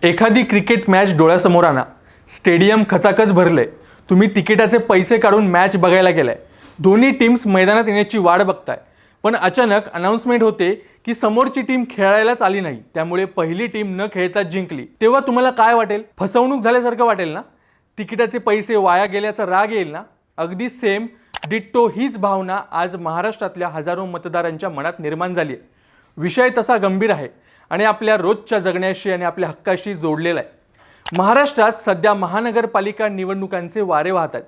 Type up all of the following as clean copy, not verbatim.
एखादी cricket match डोळ्यासमोर आणा, स्टेडियम खचाखच भरले, तुम्ही तिकिटाचे पैसे काढून मॅच बघायला गेलाय, दोन्ही टीम्स मैदानात येण्याची वाट बघताय, पण अचानक अनाउन्समेंट होते की समोरची टीम खेळायलाच आली नाही, त्यामुळे पहिली टीम न खेळताच जिंकली। तेव्हा तुम्हाला काय वाटेल? फसवणूक झाल्यासारखं वाटेल ना? तिकिटाचे पैसे वाया गेल्याचा राग येईल ना? अगदी सेम डिट्टो हीच भावना आज महाराष्ट्रातल्या हजारो मतदारांच्या मनात निर्माण झाली आहे। विषय तसा गंभीर आहे आणि आपल्या रोजच्या जगण्याशी आणि आपल्या हक्काशी जोडलेला आहे। महाराष्ट्रात सध्या महानगरपालिका निवडणुकांचे वारे वाहतात,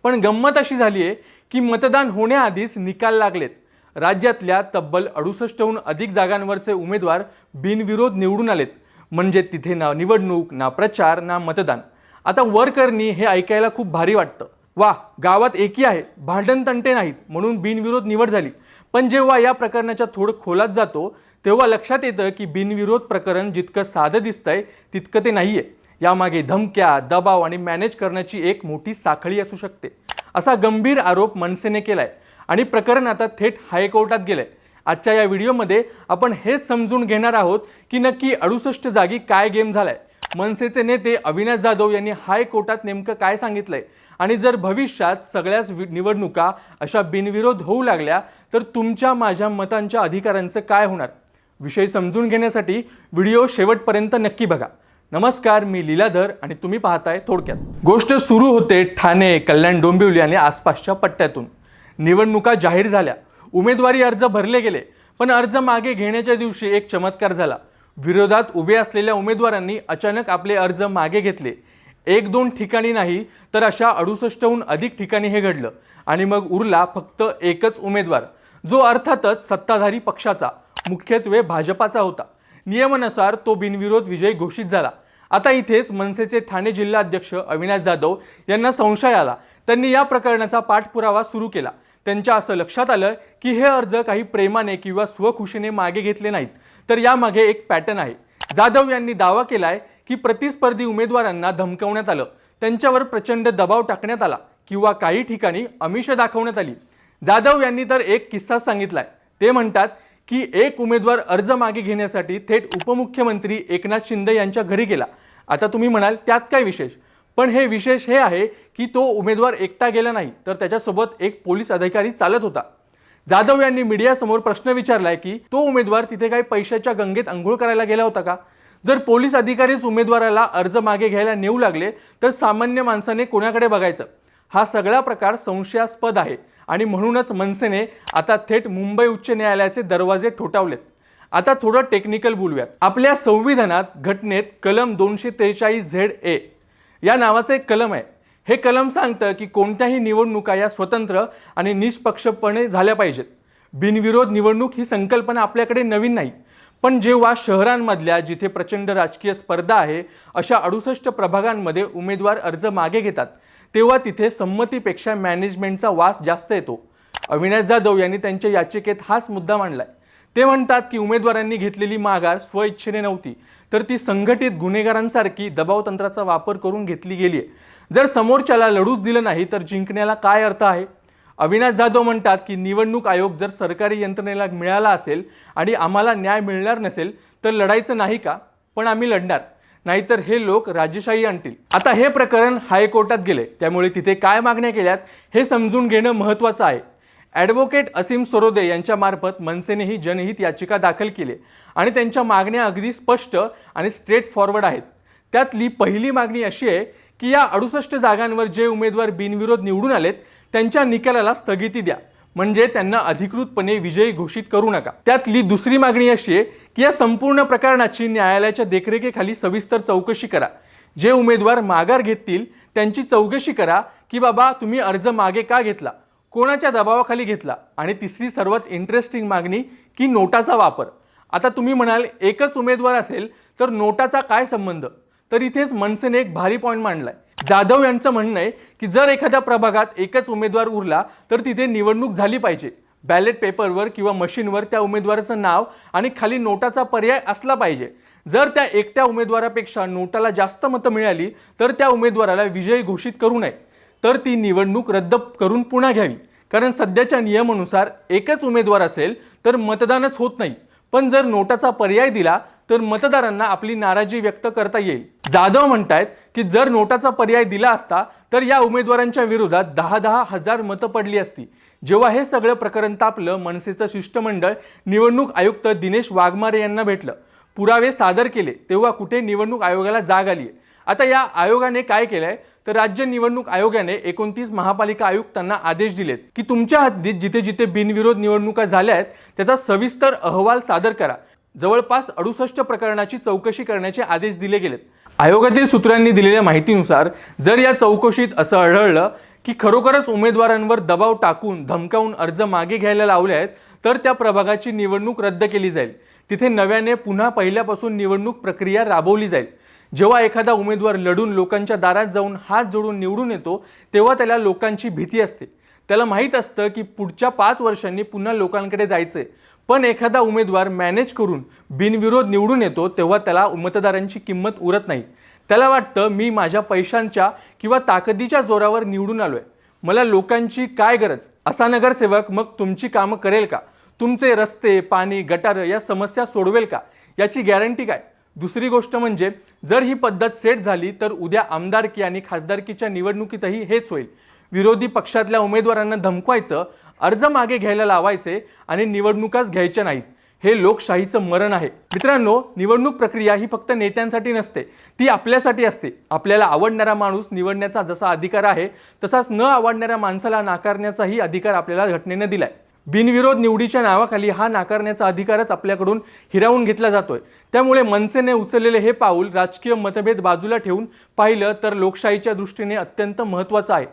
पण गंमत अशी झाली आहे की मतदान होण्याआधीच निकाल लागलेत। राज्यातल्या तब्बल 68हून अधिक जागांवरचे उमेदवार बिनविरोध निवडून आलेत, म्हणजे तिथे ना निवडणूक, ना प्रचार, ना मतदान। आता वरकरणी हे ऐकायला खूप भारी वाटतं, वा गावात एकी आहे, भांडण तंटे नाहीत म्हणून बिनविरोध निवड झाली। पण जेव्हा या प्रकरणाच्या थोडं खोलात जातो तेव्हा लक्षात येतं की बिनविरोध प्रकरण जितकं साधं दिसतंय तितकं ते नाहीये। यामागे धमक्या, दबाव आणि मॅनेज करण्याची एक मोठी साखळी असू शकते, असा गंभीर आरोप मनसेने केलाय आणि प्रकरण आता थेट हायकोर्टात गेलंय। आजच्या या व्हिडिओमध्ये आपण हेच समजून घेणार आहोत की नक्की 68 जागी काय गेम झालाय, मनसेचे नेते अविनाश जाधव यांनी हायकोर्टात नेमकं काय सांगितलंय आणि जर भविष्यात सगळ्याच निवडणुका अशा बिनविरोध होऊ लागल्या तर तुमच्या माझ्या मतांच्या अधिकारांचं काय होणार? विषय समजून घेण्यासाठी व्हिडिओ शेवटपर्यंत नक्की बघा। नमस्कार, मी लीलाधर आणि तुम्ही पाहताय थोडक्यात। गोष्ट सुरू होते ठाणे, कल्याण, डोंबिवली आणि आसपासच्या पट्ट्यातून। निवडणुका जाहीर झाल्या, उमेदवारी अर्ज भरले गेले, पण अर्ज मागे घेण्याच्या दिवशी एक चमत्कार झाला। विरोधात उभे असलेल्या उमेदवारांनी अचानक आपले अर्ज मागे घेतले। एक दोन ठिकाणी नाही तर अशा 68हून अधिक ठिकाणी हे घडलं आणि मग उरला फक्त एकच उमेदवार, जो अर्थातच सत्ताधारी पक्षाचा, मुख्यत्वे भाजपाचा होता। नियमानुसार तो बिनविरोध विजयी घोषित झाला। आता इथेच मनसेचे ठाणे जिल्हा अध्यक्ष अविनाश जाधव यांना संशय आला। त्यांनी या प्रकरणाचा पाठपुरावा सुरू केला। त्यांच्या असं लक्षात आलं की हे अर्ज काही प्रेमाने किंवा स्वखुशीने मागे घेतले नाहीत, तर यामागे एक पॅटर्न आहे। जाधव यांनी दावा केलाय की प्रतिस्पर्धी उमेदवारांना धमकावण्यात आलं, त्यांच्यावर प्रचंड दबाव टाकण्यात आला किंवा काही ठिकाणी आमिष दाखवण्यात आली। जाधव यांनी तर एक किस्सा सांगितलाय। ते म्हणतात की एक उमेदवार अर्ज मागे घेण्यासाठी थेट उपमुख्यमंत्री एकनाथ शिंदे यांच्या घरी गेला। आता तुम्ही म्हणाल त्यात काय विशेष? पण हे विशेष हे आहे की तो उमेदवार एकटा गेला नाही, तर त्याच्यासोबत एक पोलीस अधिकारी चालत होता। जाधव यांनी मीडियासमोर प्रश्न विचारलाय की तो उमेदवार तिथे काही पैशाच्या गंगेत अंघोळ करायला गेला होता का? जर पोलीस अधिकारीच उमेदवाराला अर्ज मागे घ्यायला नेऊ लागले तर सामान्य माणसाने कोणाकडे बघायचं? हा सगळा प्रकार संशयास्पद आहे आणि म्हणूनच मनसेने आता थेट मुंबई उच्च न्यायालयाचे दरवाजे ठोठावलेत। आता थोडं टेक्निकल बोलूयात। आपल्या संविधानात घटनेत कलम 243ZA या नावाचं एक कलम आहे। हे कलम सांगतं की कोणत्याही निवडणुका या स्वतंत्र आणि निष्पक्षपणे झाल्या पाहिजेत। बिनविरोध निवडणूक ही संकल्पना आपल्याकडे नवीन नाही, पण जेव्हा शहरांमधल्या जिथे प्रचंड राजकीय स्पर्धा आहे अशा 68 प्रभागांमध्ये उमेदवार अर्ज मागे घेतात तेव्हा तिथे संमतीपेक्षा मॅनेजमेंटचा वास जास्त येतो। अविनाश जाधव यांनी त्यांच्या याचिकेत हाच मुद्दा मांडलाय। ते म्हणतात की उमेदवारांनी घेतलेली माघार स्वइच्छेने नव्हती, तर ती संघटित गुन्हेगारांसारखी दबाव तंत्राचा वापर करून घेतली गेली आहे। जर समोरच्याला लढूच दिलं नाही तर जिंकण्याला काय अर्थ आहे? अविनाश जाधव म्हणतात की निवडणूक आयोग जर सरकारी यंत्रणेला मिळाला असेल आणि आम्हाला न्याय मिळणार नसेल तर लढायचं नाही का? पण आम्ही लढणार, नाहीतर हे लोक राजेशाही आणतील। आता हे प्रकरण हायकोर्टात गेले, त्यामुळे तिथे काय मागण्या केल्यात हे समजून घेणं महत्त्वाचं आहे। ॲडव्होकेट असीम सरोदे यांच्या मार्फत मनसेने ही जनहित याचिका दाखल केली आणि त्यांच्या मागण्या अगदी स्पष्ट आणि स्ट्रेट फॉरवर्ड आहेत। त्यातली पहिली मागणी अशी आहे की या 68 जागांवर जे उमेदवार बिनविरोध निवडून आलेत त्यांच्या निकालाला स्थगिती द्या, म्हणजे त्यांना अधिकृतपणे विजयी घोषित करू नका। त्यातली दुसरी मागणी अशी आहे की या संपूर्ण प्रकरणाची न्यायालयाच्या देखरेखीखाली सविस्तर चौकशी करा। जे उमेदवार माघार घेतील त्यांची चौकशी करा की बाबा तुम्ही अर्ज मागे का घेतला, कोणाच्या दबावाखाली घेतला, आणि तिसरी सर्वात इंटरेस्टिंग मागणी की नोटाचा वापर। आता तुम्ही म्हणाल एकच उमेदवार असेल तर नोटाचा काय संबंध? तर इथेच मनसेने एक भारी पॉईंट मांडलाय। जाधव यांचं म्हणणं आहे की जर एखाद्या प्रभागात एकच उमेदवार उरला तर तिथे निवडणूक झाली पाहिजे। बॅलेट पेपरवर किंवा मशीनवर त्या उमेदवाराचं नाव आणि खाली नोटाचा पर्याय असला पाहिजे। जर त्या एकट्या उमेदवारापेक्षा नोटाला जास्त मतं मिळाली तर त्या उमेदवाराला विजयी घोषित करू नये, तर ती निवडणूक रद्द करून पुन्हा घ्यावी। कारण सध्याच्या नियमानुसार एकच उमेदवार असेल तर मतदानच होत नाही, पण जर नोटाचा पर्याय दिला तर मतदारांना आपली नाराजी व्यक्त करता येईल. जाधव म्हणतायत की जर नोटाचा पर्याय दिला असता तर या उमेदवारांच्या विरोधात 10-10 हजार मतं पडली असती. जेव्हा हे सगळं प्रकरण तापलं, मनसेचं शिष्टमंडळ निवडणूक आयुक्त दिनेश वाघमारे यांना भेटलं, पुरावे सादर केले, तेव्हा कुठे निवडणूक आयोगाला जाग आली. आता या आयोगाने काय केलंय तर राज्य निवडणूक आयोगाने 29 महापालिका आयुक्तांना आदेश दिलेत की तुमच्या हद्दीत जिथे जिथे बिनविरोध निवडणुका झाल्या आहेत त्याचा सविस्तर अहवाल सादर करा. जवळपास 68 प्रकरणाची चौकशी करण्याचे आदेश दिले गेलेत. आयोगातील सूत्रांनी दिलेल्या माहितीनुसार जर या चौकशीत असं आढळलं की खरोखरच उमेदवारांवर दबाव टाकून धमकावून अर्ज मागे घ्यायला लावले आहेत तर त्या प्रभागाची निवडणूक रद्द केली जाईल. तिथे नव्याने पुन्हा पहिल्यापासून निवडणूक प्रक्रिया राबवली जाईल. जेव्हा एखादा उमेदवार लढून लोकांच्या दारात जाऊन हात जोडून निवडून येतो तेव्हा त्याला लोकांची भीती असते. त्याला माहीत असतं की पुढच्या 5 वर्षांनी पुन्हा लोकांकडे जायचंय. पण एखादा उमेदवार मॅनेज करून बिनविरोध निवडून येतो तेव्हा त्याला मतदारांची किंमत उरत नाही. त्याला वाटतं मी माझ्या पैशांच्या किंवा ताकदीच्या जोरावर निवडून आलोय, मला लोकांची काय गरज. असा नगरसेवक मग तुमची कामं करेल का? तुमचे रस्ते, पाणी, गटार या समस्या सोडवेल का? याची गॅरंटी काय? दुसरी गोष्ट म्हणजे जर ही पद्धत सेट झाली तर उद्या आमदारकी आणि खासदारकीच्या निवडणुकीतही हेच होईल. विरोधी पक्षातल्या उमेदवारांना धमकवायचं, अर्ज मागे घ्यायला लावायचे आणि निवडणुकाच घ्यायच्या नाहीत. हे लोकशाहीचं मरण आहे. मित्रांनो, निवडणूक प्रक्रिया ही फक्त नेत्यांसाठी नसते, ती आपल्यासाठी असते. आपल्याला आवडणारा माणूस निवडण्याचा जसा अधिकार आहे तसाच न आवडणाऱ्या माणसाला नाकारण्याचाही अधिकार आपल्याला घटनेने दिलाय. बिनविरोध निवडीच्या नावाखाली हा नाकारण्याचा अधिकारच आपल्याकडून हिरावून घेतला जातोय. त्यामुळे मनसेने उचललेले हे पाऊल राजकीय मतभेद बाजूला ठेवून पाहिलं तर लोकशाहीच्या दृष्टीने अत्यंत महत्त्वाचं आहे.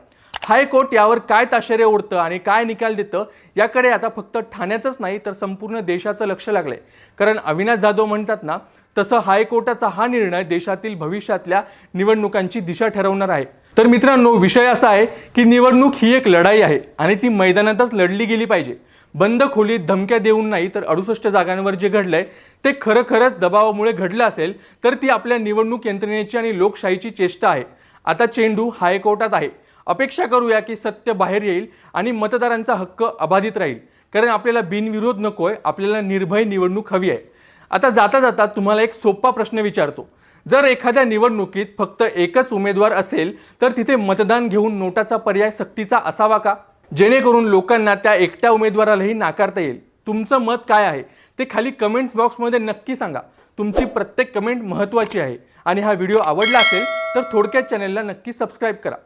हायकोर्ट यावर काय ताशेरे ओढतं आणि काय निकाल देतं याकडे आता फक्त ठाण्याचंच नाही तर संपूर्ण देशाचं लक्ष लागलंय. कारण अविनाश जाधव म्हणतात ना तसं हायकोर्टाचा हा निर्णय देशातील भविष्यातल्या निवडणुकांची दिशा ठरवणार आहे. तर मित्रांनो, विषय असा आहे की निवडणूक ही एक लढाई आहे आणि ती मैदानातच लढली गेली पाहिजे. बंद खोलीत धमक्या देऊन नाही तर 68 जागांवर जे घडलंय ते खरंच दबावामुळे घडलं असेल तर ती आपल्या निवडणूक यंत्रणेची आणि लोकशाहीची चेष्टा आहे. आता चेंडू हायकोर्टात आहे. अपेक्षा करूया की सत्य बाहेर येईल आणि मतदारांचा हक्क अबाधित राहील. कारण आपल्याला बिनविरोध नकोय, आपल्याला निर्भय निवडणूक हवी आहे. आता जाता जाता तुम्हाला एक सोपा प्रश्न विचारतो. जर एखाद्या निवडणुकीत फक्त एकच उमेदवार असेल तर तिथे मतदान घेऊन नोटाचा पर्याय सक्तीचा असावा का? जेणेकरून लोकांना त्या एकट्या उमेदवारालाही नाकारता येईल. तुमचं मत काय आहे ते खाली कमेंट्स बॉक्समध्ये नक्की सांगा. तुमची प्रत्येक कमेंट महत्त्वाची आहे. आणि हा व्हिडिओ आवडला असेल तर थोडक्यात चॅनलला नक्की सबस्क्राईब करा.